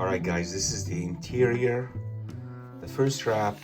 Alright guys, this is the interior. The first wrap,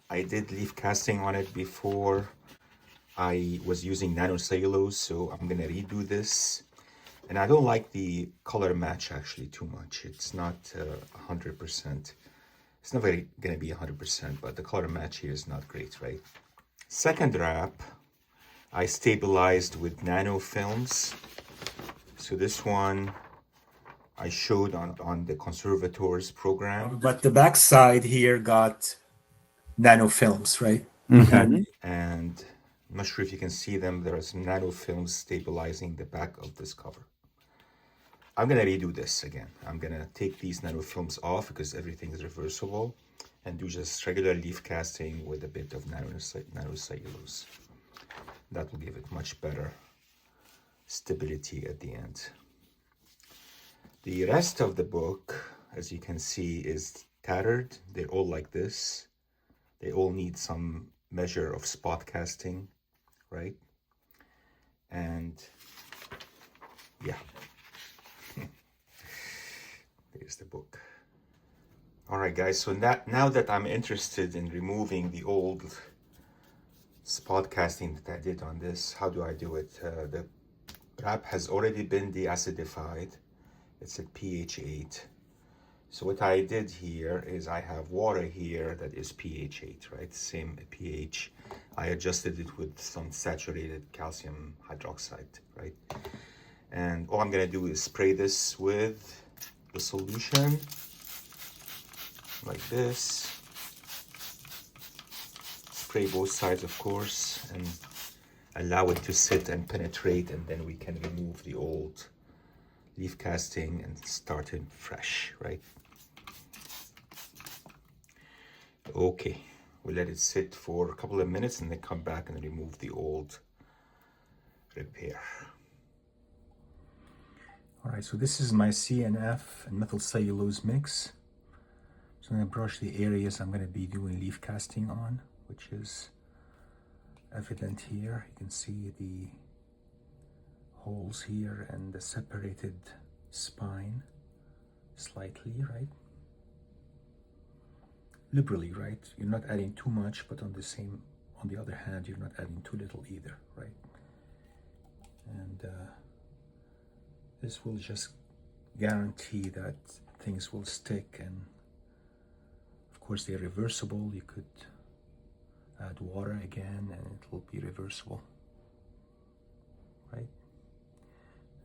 I did leaf casting on it before. I was using nanocellulose, so I'm gonna redo this. And I don't like the color match actually too much. It's not 100%. It's never gonna be 100%, but the color match here is not great, right? Second wrap, I stabilized with nanofilms. So this one I showed on the conservator's program. But the back side here got nanofilms, right? And I'm not sure if you can see them. There are some nanofilms stabilizing the back of this cover. I'm gonna redo this again. I'm gonna take these nanofilms off because everything is reversible and do just regular leaf casting with a bit of nanocellulose. That will give it much better stability at the end. The rest of the book, as you can see, is tattered. They're all like this. They all need some measure of spot casting, right? And yeah, there's the book. All right, guys, so now that I'm interested in removing the old spot casting that I did on this, how do I do it? The wrap has already been deacidified. It's at pH 8. So what I did here is I have water here that is pH 8, right? Same pH. I adjusted it with some saturated calcium hydroxide, right? And all I'm gonna do is spray this with the solution, like this. Spray both sides, of course, and allow it to sit and penetrate, and then we can remove the old leaf casting and start it fresh, right? Okay, we'll let it sit for a couple of minutes and then come back and remove the old repair. All right, so this is my CNF and methyl cellulose mix. So I'm gonna brush the areas I'm gonna be doing leaf casting on, which is evident here. You can see the holes here and the separated spine slightly, right? Liberally, right? You're not adding too much, but on the other hand, you're not adding too little either, right? And this will just guarantee that things will stick, and of course they're reversible. You could add water again and it will be reversible, right?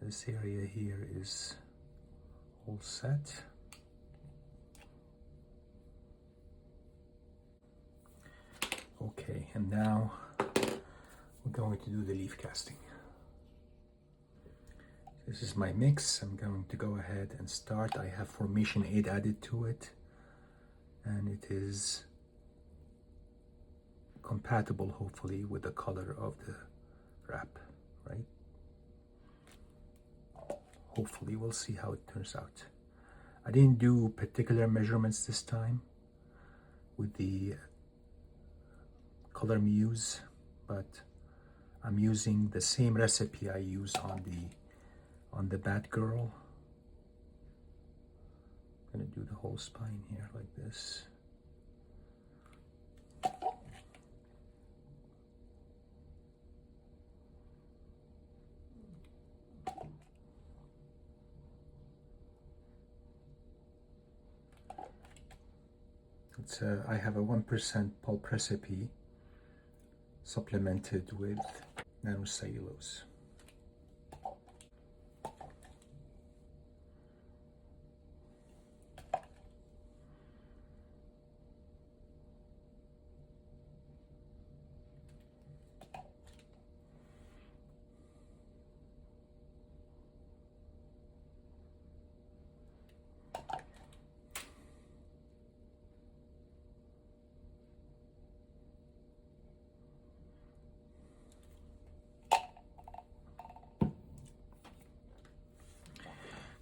This area here is all set. Okay, and now we're going to do the leaf casting. This is my mix. I'm going to go ahead and start. I have formation aid added to it, and it is compatible, hopefully, with the color of the wrap, right? Hopefully, we'll see how it turns out. I didn't do particular measurements this time with the color muse, but I'm using the same recipe I use on the Batgirl. I'm gonna do the whole spine here like this. I have a 1% pulp recipe supplemented with nanocellulose.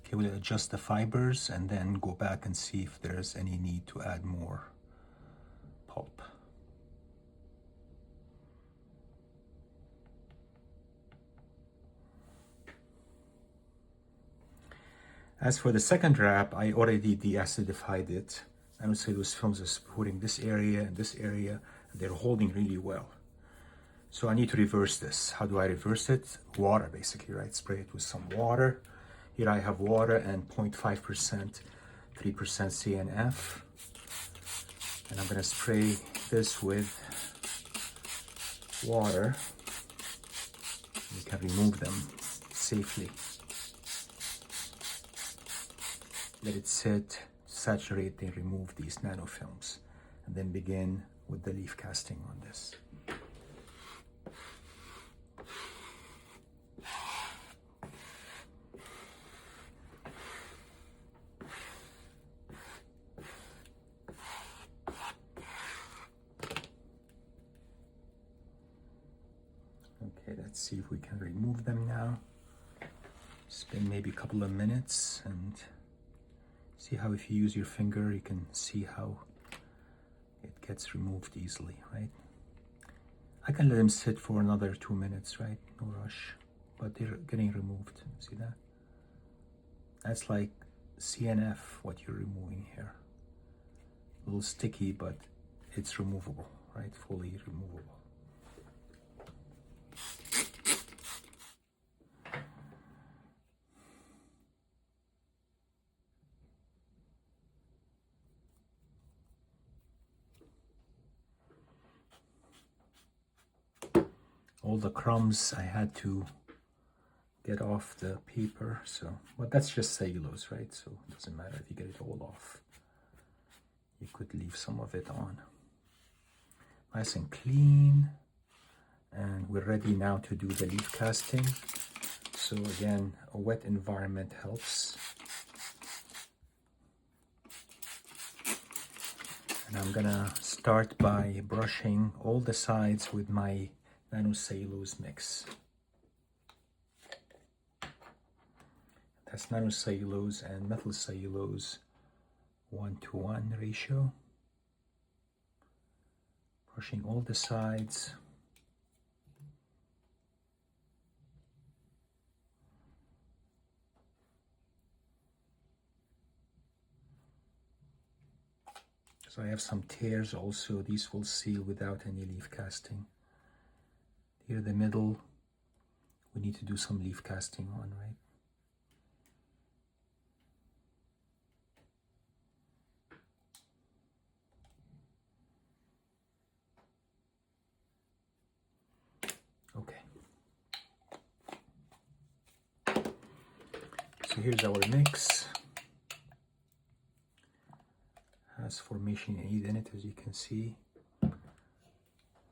Okay, we'll adjust the fibers and then go back and see if there's any need to add more pulp. As for the second wrap, I already deacidified it. I would say those films are supporting this area and this area, and they're holding really well. So I need to reverse this. How do I reverse it? Water, basically, right? Spray it with some water. Here I have water and 0.5%, 3% CNF. And I'm gonna spray this with water. You can remove them safely. Let it sit, saturate, and remove these nanofilms, and then begin with the leaf casting on this. Okay, let's see if we can remove them now. Spend maybe a couple of minutes and see how if you use your finger, you can see how it gets removed easily, right? I can let them sit for another 2 minutes, right? No rush, but they're getting removed. See that? That's like CNF, what you're removing here. A little sticky, but it's removable, right? Fully removable. All the crumbs I had to get off the paper, so, but that's just cellulose, right? So it doesn't matter if you get it all off. You could leave some of it on. Nice and clean. And we're ready now to do the leaf casting. So again, a wet environment helps. And I'm gonna start by brushing all the sides with my nanocellulose mix. That's nanocellulose and methyl cellulose 1:1 ratio. Brushing all the sides. So I have some tears also. These will seal without any leaf casting. Here the middle, we need to do some leaf casting on, right? Okay. So here's our mix. Has formation aid in it, as you can see.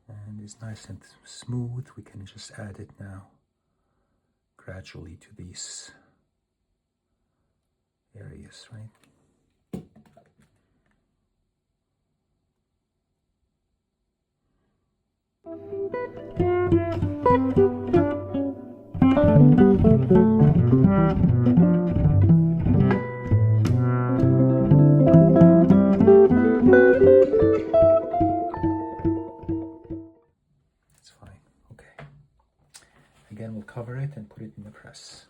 And it's nice and smooth. We can just add it now gradually to these areas, right? That's fine. Okay. Again, we'll cover it and put it in the press.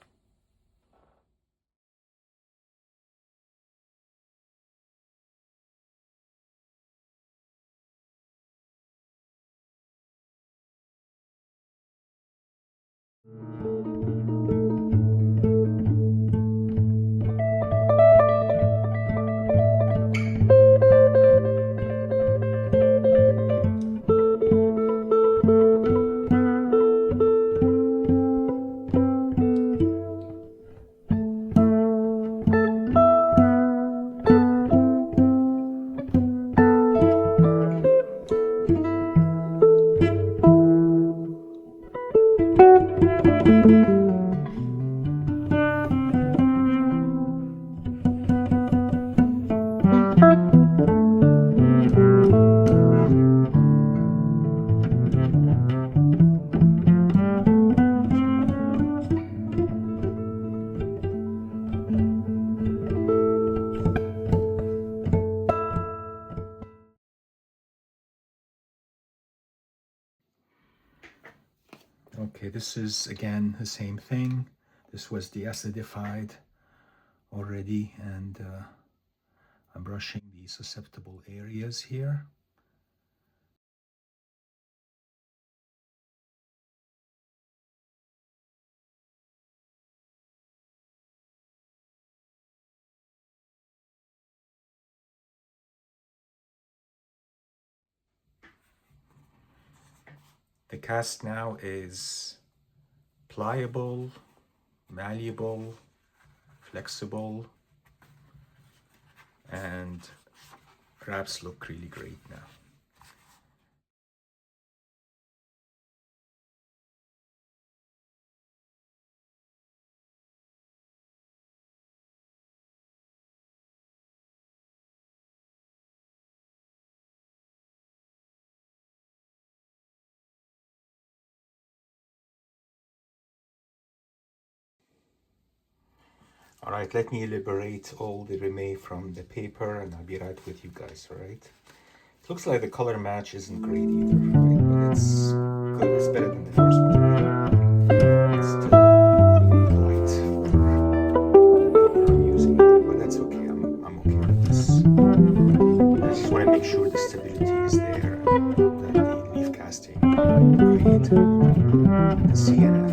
Okay, this is again the same thing. This was deacidified already, and I'm brushing the susceptible areas here. The cast now is pliable, malleable, flexible, and wraps look really great now. All right, let me liberate all the remaining from the paper and I'll be right with you guys, all right? It looks like the color match isn't great either, right? But it's good, it's better than the first one, right? It's still light for I'm using it, but that's okay, I'm okay with this. I just want to make sure the stability is there and that the leaf casting create the sienna